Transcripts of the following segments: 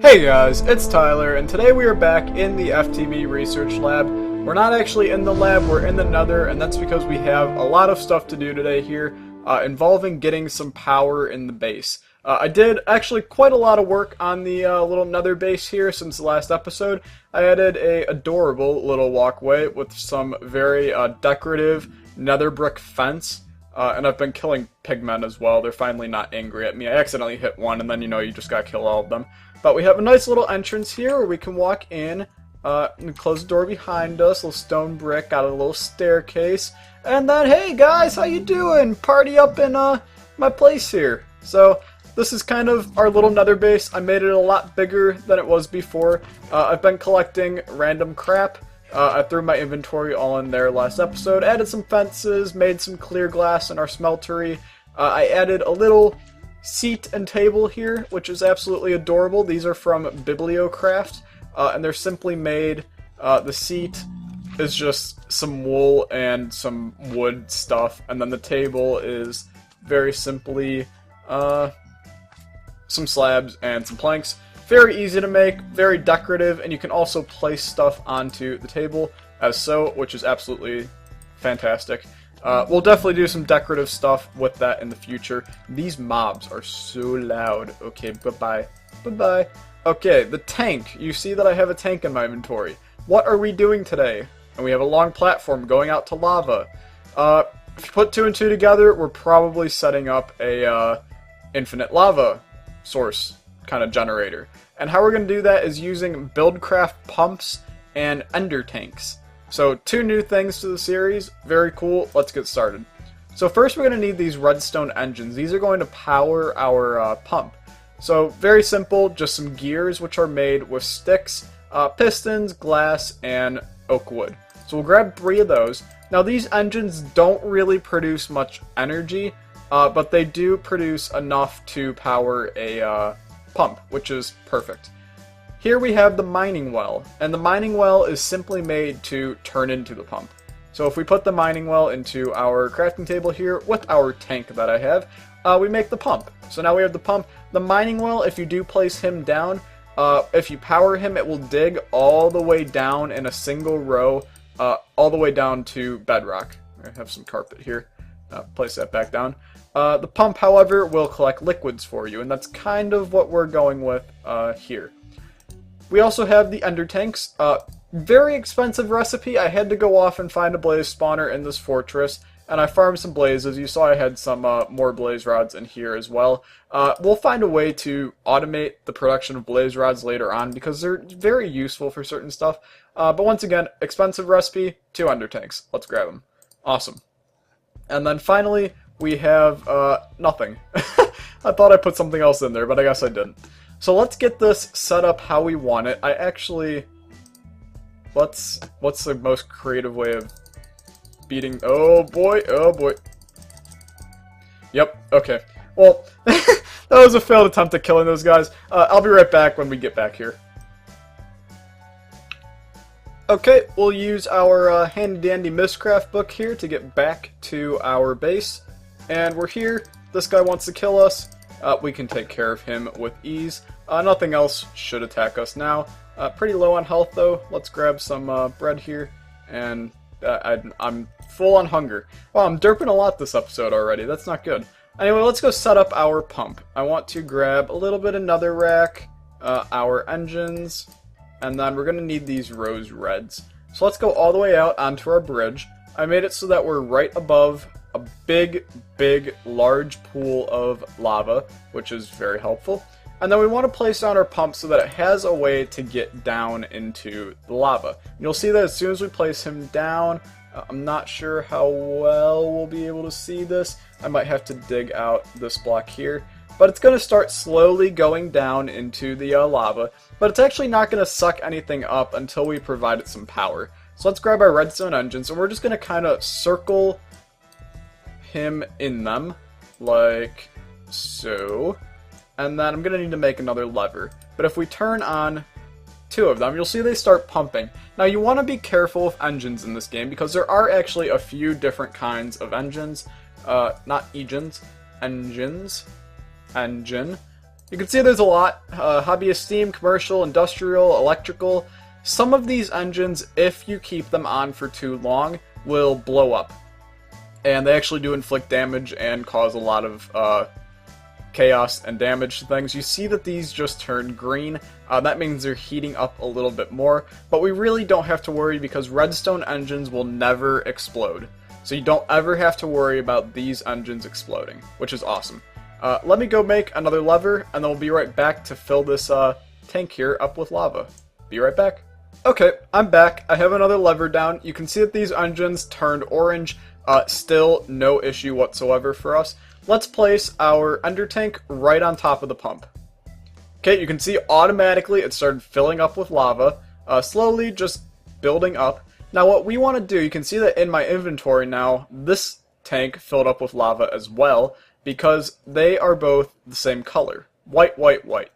Hey guys, it's Tyler, and today we are back in the FTB research lab. We're not actually in the lab, we're in the nether, and that's because we have a lot of stuff to do today here, involving getting some power in the base. I did actually quite a lot of work on the little nether base here since the last episode. I added a adorable little walkway with some very decorative nether brick fence. And I've been killing pigmen as well. They're finally not angry at me. I accidentally hit one, and then, you just gotta kill all of them. But we have a nice little entrance here where we can walk in, and close the door behind us, little stone brick, got a little staircase. And then, hey guys, how you doing? Party up in, my place here. So, this is kind of our little nether base. I made it a lot bigger than it was before. I've been collecting random crap. I threw my inventory all in there last episode, added some fences, made some clear glass in our smeltery. I added a little seat and table here, which is absolutely adorable. These are from Bibliocraft, and they're simply made. The seat is just some wool and some wood stuff, and then the table is very simply some slabs and some planks. Very easy to make, very decorative, and you can also place stuff onto the table as so, which is absolutely fantastic. We'll definitely do some decorative stuff with that in the future. These mobs are so loud. Okay, bye-bye. Bye-bye. Okay, the tank. You see that I have a tank in my inventory. What are we doing today? And we have a long platform going out to lava. If you put two and two together, we're probably setting up a infinite lava source kind of generator. And how we're going to do that is using Buildcraft pumps and ender tanks. So two new things to the series, very cool. Let's get started. So first we're going to need these redstone engines. These are going to power our pump. So very simple, just some gears which are made with sticks, pistons, glass, and oak wood. So we'll grab 3 of those. Now these engines don't really produce much energy, but they do produce enough to power a pump, which is perfect. Here we have the mining well, and the mining well is simply made to turn into the pump. So if we put the mining well into our crafting table here with our tank that I have, we make the pump. So now we have the pump. The mining well, if you do place him down, if you power him, it will dig all the way down in a single row, all the way down to bedrock. I have some carpet here. Place that back down. The pump, however, will collect liquids for you, and that's kind of what we're going with here. We also have the ender tanks. Very expensive recipe. I had to go off and find a blaze spawner in this fortress, and I farmed some blazes. You saw I had some more blaze rods in here as well. We'll find a way to automate the production of blaze rods later on because they're very useful for certain stuff. But once again, expensive recipe, 2 ender tanks. Let's grab them. Awesome. And then finally, we have nothing. I thought I put something else in there, but I guess I didn't. So let's get this set up how we want it. What's the most creative way of beating? Oh boy. Yep, okay. Well, that was a failed attempt at killing those guys. I'll be right back when we get back here. Okay, we'll use our handy-dandy Mistcraft book here to get back to our base. And we're here. This guy wants to kill us. We can take care of him with ease. Nothing else should attack us now. Pretty low on health, though. Let's grab some bread here. And I'm full on hunger. Wow, I'm derping a lot this episode already. That's not good. Anyway, let's go set up our pump. I want to grab a little bit of nether rack, our engines, and then we're going to need these rose reds. So let's go all the way out onto our bridge. I made it so that we're right above a big, large pool of lava, which is very helpful. And then we want to place down our pump so that it has a way to get down into the lava. You'll see that as soon as we place him down, I'm not sure how well we'll be able to see this. I might have to dig out this block here. But it's going to start slowly going down into the lava. But it's actually not going to suck anything up until we provide it some power. So let's grab our redstone engines, and we're just going to kind of circle him in them, like so. And then I'm going to need to make another lever. But if we turn on 2 of them, you'll see they start pumping. Now you want to be careful with engines in this game because there are actually a few different kinds of engines. Not engines. Engine. You can see there's a lot. Hobbyist steam, commercial, industrial, electrical. Some of these engines, if you keep them on for too long, will blow up. And they actually do inflict damage and cause a lot of chaos and damage to things. You see that these just turned green. That means they're heating up a little bit more. But we really don't have to worry because redstone engines will never explode. So you don't ever have to worry about these engines exploding, which is awesome. Let me go make another lever, and then we'll be right back to fill this tank here up with lava. Be right back. Okay, I'm back. I have another lever down. You can see that these engines turned orange. Still no issue whatsoever for us. Let's place our ender tank right on top of the pump. Okay, you can see automatically it started filling up with lava, slowly just building up. Now what we want to do, you can see that in my inventory now, this tank filled up with lava as well, because they are both the same color. White, white, white.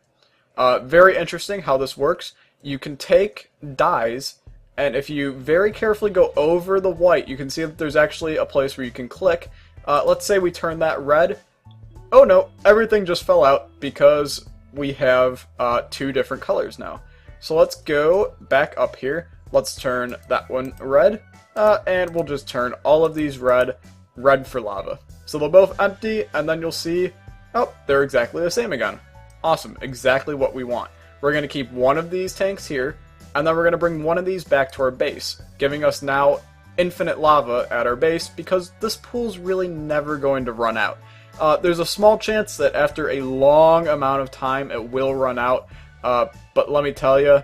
Very interesting how this works. You can take dyes, and if you very carefully go over the white, you can see that there's actually a place where you can click. Let's say we turn that red. Oh no, everything just fell out because we have two different colors now. So let's go back up here. Let's turn that one red, and we'll just turn all of these red for lava. So they'll both empty, and then you'll see, oh, they're exactly the same again. Awesome, exactly what we want. We're going to keep one of these tanks here, and then we're going to bring one of these back to our base, giving us now infinite lava at our base, because this pool's really never going to run out. There's a small chance that after a long amount of time it will run out, but let me tell you,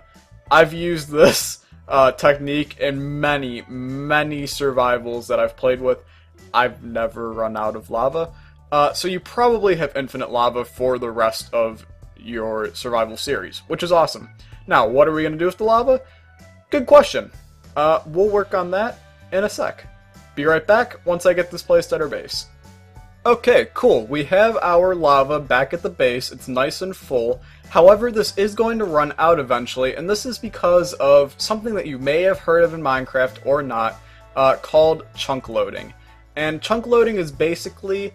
I've used this technique in many, many survivals that I've played with. I've never run out of lava. So you probably have infinite lava for the rest of your survival series, which is awesome. Now, what are we going to do with the lava? Good question. We'll work on that in a sec. Be right back once I get this placed at our base. Okay, cool. We have our lava back at the base. It's nice and full. However, this is going to run out eventually, and this is because of something that you may have heard of in Minecraft or not, called chunk loading. And chunk loading is basically,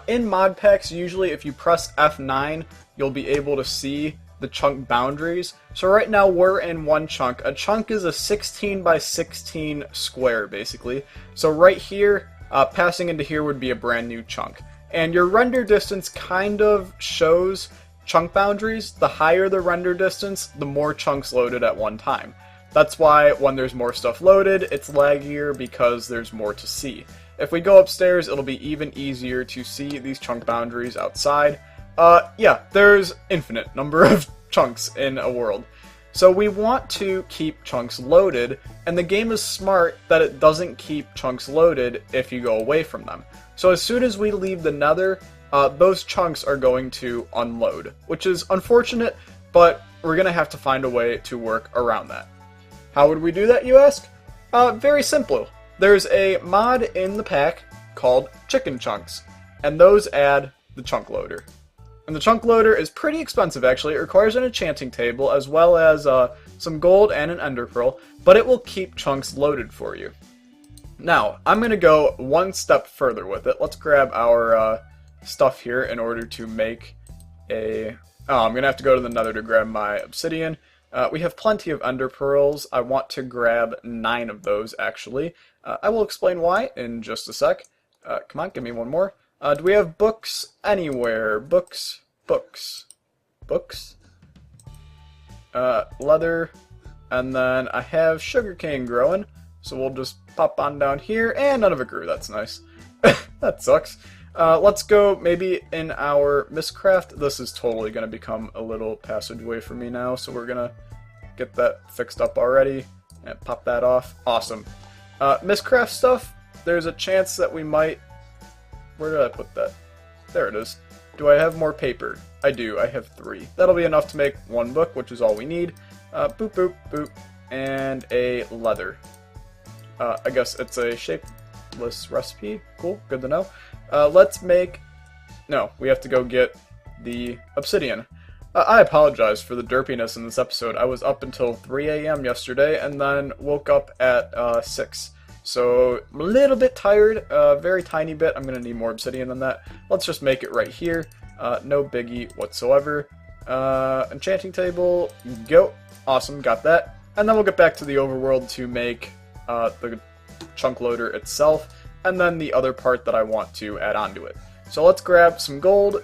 in mod packs, usually if you press F9, you'll be able to see the chunk boundaries. So right now we're in one chunk. A chunk is a 16 by 16 square, basically. So right here, passing into here would be a brand new chunk. And your render distance kind of shows chunk boundaries. The higher the render distance, the more chunks loaded at one time. That's why when there's more stuff loaded, it's laggier because there's more to see. If we go upstairs, it'll be even easier to see these chunk boundaries outside. Yeah, there's infinite number of chunks in a world. So we want to keep chunks loaded, and the game is smart that it doesn't keep chunks loaded if you go away from them. So as soon as we leave the nether, those chunks are going to unload, which is unfortunate, but we're going to have to find a way to work around that. How would we do that, you ask? Very simple. There's a mod in the pack called Chicken Chunks, and those add the chunk loader. And the chunk loader is pretty expensive, actually. It requires an enchanting table, as well as some gold and an ender pearl, but it will keep chunks loaded for you. Now, I'm going to go one step further with it. Let's grab our stuff here in order to make a... Oh, I'm going to have to go to the nether to grab my obsidian. We have plenty of ender pearls. I want to grab 9 of those, actually. I will explain why in just a sec. Come on, give me one more. Do we have books anywhere? Books. Leather. And then I have sugarcane growing. So we'll just pop on down here. And none of it grew. That's nice. That sucks. Let's go maybe in our Mistcraft. This is totally going to become a little passageway for me now. So we're going to get that fixed up already. And pop that off. Awesome. Mistcraft stuff. There's a chance that we might... Where did I put that? There it is. Do I have more paper? I do. I have 3. That'll be enough to make 1 book, which is all we need. Boop, boop, boop. And a leather. I guess it's a shapeless recipe. Cool. Good to know. Let's make... No, we have to go get the obsidian. I apologize for the derpiness in this episode. I was up until 3 a.m. yesterday, and then woke up at 6. So, I'm a little bit tired, very tiny bit. I'm going to need more obsidian than that. Let's just make it right here. No biggie whatsoever. Enchanting table, go. Awesome, got that. And then we'll get back to the overworld to make the chunk loader itself, and then the other part that I want to add onto it. So let's grab some gold,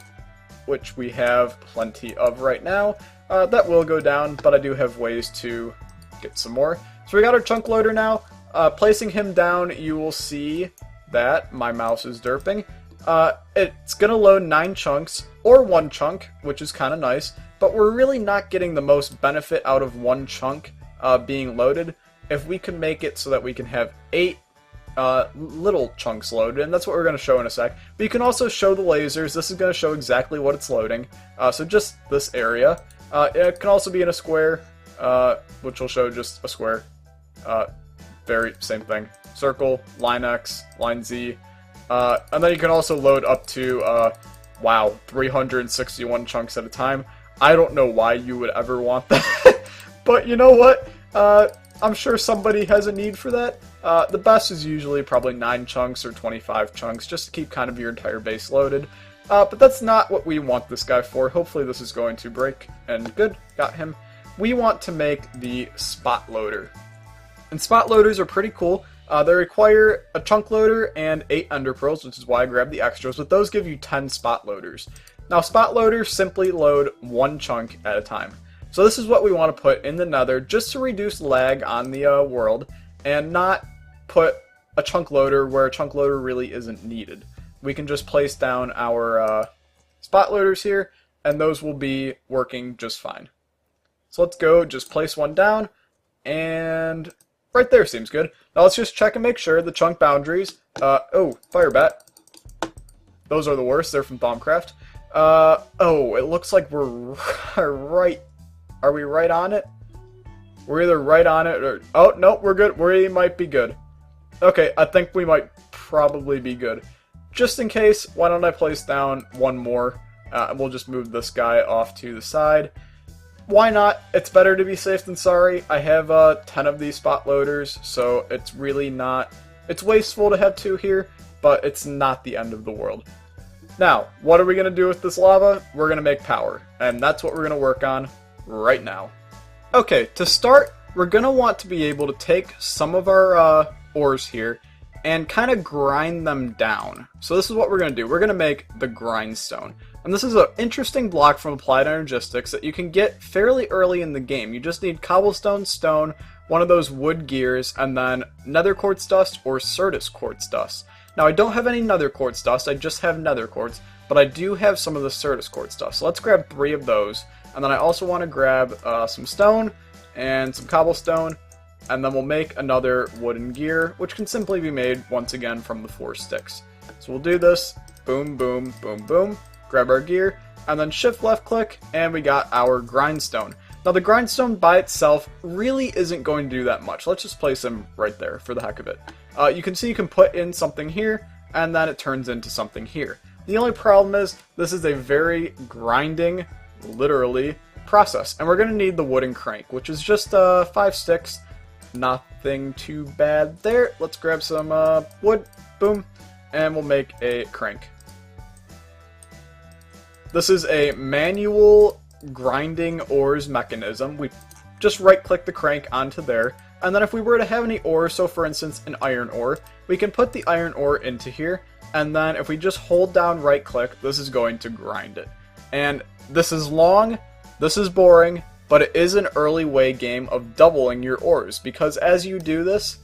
which we have plenty of right now. That will go down, but I do have ways to get some more. So we got our chunk loader now. Placing him down, you will see that my mouse is derping. It's going to load 9 chunks, or 1 chunk, which is kind of nice, but we're really not getting the most benefit out of 1 chunk being loaded. If we can make it so that we can have 8 little chunks loaded, and that's what we're going to show in a sec. But you can also show the lasers. This is going to show exactly what it's loading. So just this area. It can also be in a square, which will show just a square. Very same thing. Circle, line X, line Z. And then you can also load up to, wow, 361 chunks at a time. I don't know why you would ever want that. But you know what? I'm sure somebody has a need for that. The best is usually probably 9 chunks or 25 chunks, just to keep kind of your entire base loaded. But that's not what we want this guy for. Hopefully this is going to break, and good, got him. We want to make the spot loader. And spot loaders are pretty cool. They require a chunk loader and 8 ender pearls, which is why I grabbed the extras, but those give you 10 spot loaders. Now spot loaders simply load 1 chunk at a time. So this is what we want to put in the nether, just to reduce lag on the world, and not put a chunk loader where a chunk loader really isn't needed. We can just place down our spot loaders here, and those will be working just fine. So let's go, just place one down, and right there seems good. Now let's just check and make sure the chunk boundaries, oh, fire bat. Those are the worst, they're from Bombcraft. Oh, it looks like we're right. Are we right on it? We're either right on it or... Oh, no, we're good. We might be good. Okay, I think we might probably be good. Just in case, why don't I place down one more? We'll just move this guy off to the side. Why not? It's better to be safe than sorry. I have 10 of these spot loaders, so it's really not... It's wasteful to have 2 here, but it's not the end of the world. Now, what are we going to do with this lava? We're going to make power, and that's what we're going to work on right now. Okay, to start, we're going to want to be able to take some of our ores here and kind of grind them down. So this is what we're going to do. We're going to make the grindstone. And this is an interesting block from Applied Energistics that you can get fairly early in the game. You just need cobblestone, stone, one of those wood gears, and then nether quartz dust or Certus quartz dust. Now I don't have any nether quartz dust, I just have nether quartz, but I do have some of the Certus quartz dust. So let's grab 3 of those. And then I also want to grab some stone and some cobblestone, and then we'll make another wooden gear, which can simply be made once again from the 4 sticks. So we'll do this, boom, boom, boom, boom, grab our gear, and then shift left click, and we got our grindstone. Now the grindstone by itself really isn't going to do that much. Let's just place him right there for the heck of it. You can see you can put in something here, and then it turns into something here. The only problem is this is a very grinding, literally, process, and we're going to need the wooden crank, which is just 5 sticks. Nothing too bad there. Let's grab some wood, boom, and we'll make a crank. This is a manual grinding ores mechanism. We just right click the crank onto there, and then if we were to have any ore, so for instance an iron ore, we can put the iron ore into here, and then if we just hold down right click, this is going to grind it. And this is long, this is boring, but it is an early way game of doubling your ores, because as you do this,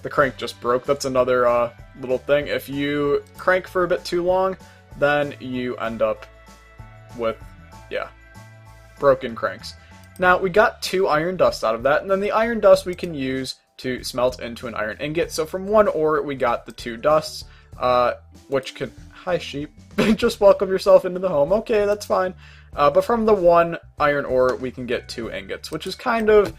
the crank just broke. That's another little thing. If you crank for a bit too long, then you end up with, yeah, broken cranks. Now, we got 2 iron dust out of that, and then the iron dust we can use to smelt into an iron ingot. So from 1 ore, we got the 2 dusts, which could... Hi, sheep. Just welcome yourself into the home. Okay, that's fine. But from the 1 iron ore, we can get 2 ingots, which is kind of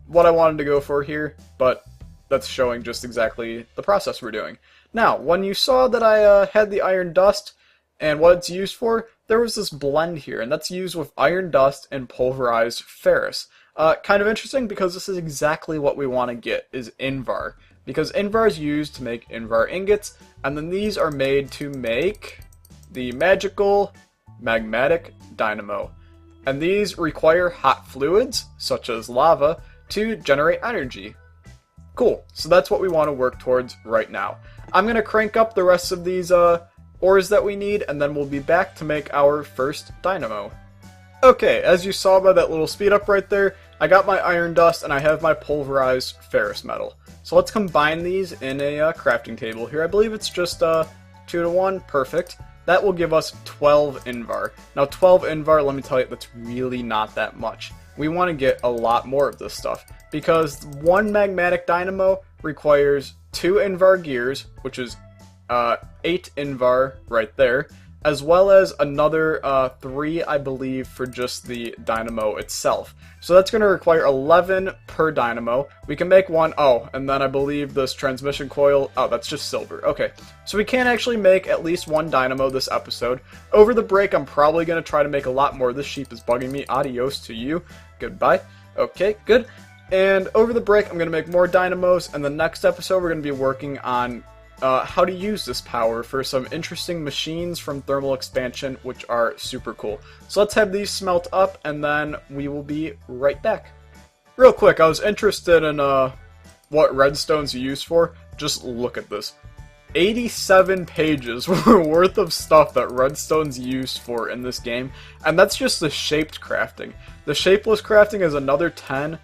what I wanted to go for here, but that's showing just exactly the process we're doing. Now, when you saw that I had the iron dust and what it's used for, there was this blend here, and that's used with iron dust and pulverized ferrous. Kind of interesting because this is exactly what we want to get, is Invar. Because Invar is used to make Invar ingots, and then these are made to make the magical magmatic dynamo. And these require hot fluids, such as lava, to generate energy. Cool, so that's what we want to work towards right now. I'm going to crank up the rest of these ores that we need, and then we'll be back to make our first dynamo. Okay, as you saw by that little speed up right there, I got my iron dust and I have my pulverized ferrous metal. So let's combine these in a crafting table here. I believe it's just 2 to 1, perfect. That will give us 12 invar. Now 12 invar, let me tell you, that's really not that much. We want to get a lot more of this stuff, because one magmatic dynamo requires 2 invar gears, which is 8 invar right there, as well as another 3, I believe, for just the dynamo itself. So that's going to require 11 per dynamo. We can make one, oh, and then I believe this transmission coil, oh, that's just silver. Okay, so we can actually make at least one dynamo this episode. Over the break, I'm probably going to try to make a lot more. This sheep is bugging me. Adios to you. Goodbye. Okay, good. And over the break, I'm going to make more dynamos, and the next episode, we're going to be working on how to use this power for some interesting machines from thermal expansion, which are super cool. So let's have these smelt up, and then we will be right back. Real quick, I was interested in what redstone's used for. Just look at this. 87 pages worth of stuff that redstone's used for in this game, and that's just the shaped crafting. The shapeless crafting is another 10,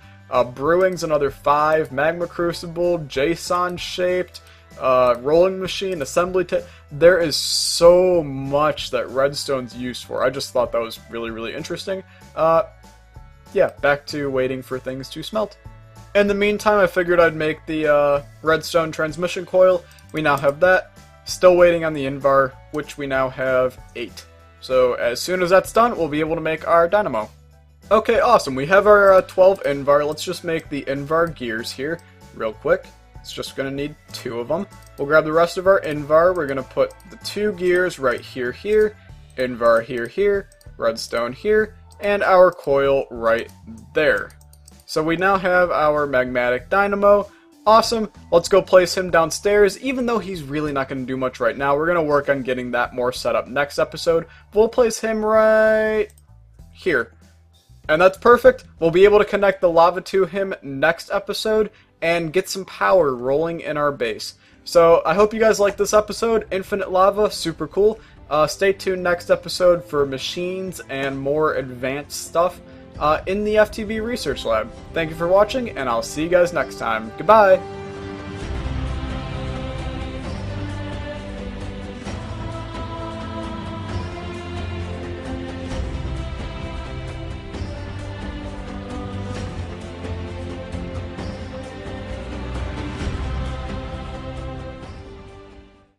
brewing's another 5, magma crucible, JSON shaped, rolling machine, assembly there is so much that redstone's used for. I just thought that was really interesting. Yeah, back to waiting for things to smelt. In the meantime, I figured I'd make the redstone transmission coil. We now have that. Still waiting on the invar, which we now have 8. So as soon as that's done, we'll be able to make our dynamo. Okay, awesome. We have our 12 invar. Let's just make the invar gears here real quick. It's just going to need 2 of them. We'll grab the rest of our invar. We're going to put the 2 gears right here, invar here, redstone here, and our coil right there. So we now have our magmatic dynamo. Awesome. Let's go place him downstairs. Even though he's really not going to do much right now, we're going to work on getting that more set up next episode. We'll place him right here. And that's perfect. We'll be able to connect the lava to him next episode and get some power rolling in our base. So I hope you guys like this episode. Infinite lava, super cool. Stay tuned next episode for machines and more advanced stuff in the FTB Research Lab. Thank you for watching, and I'll see you guys next time. Goodbye!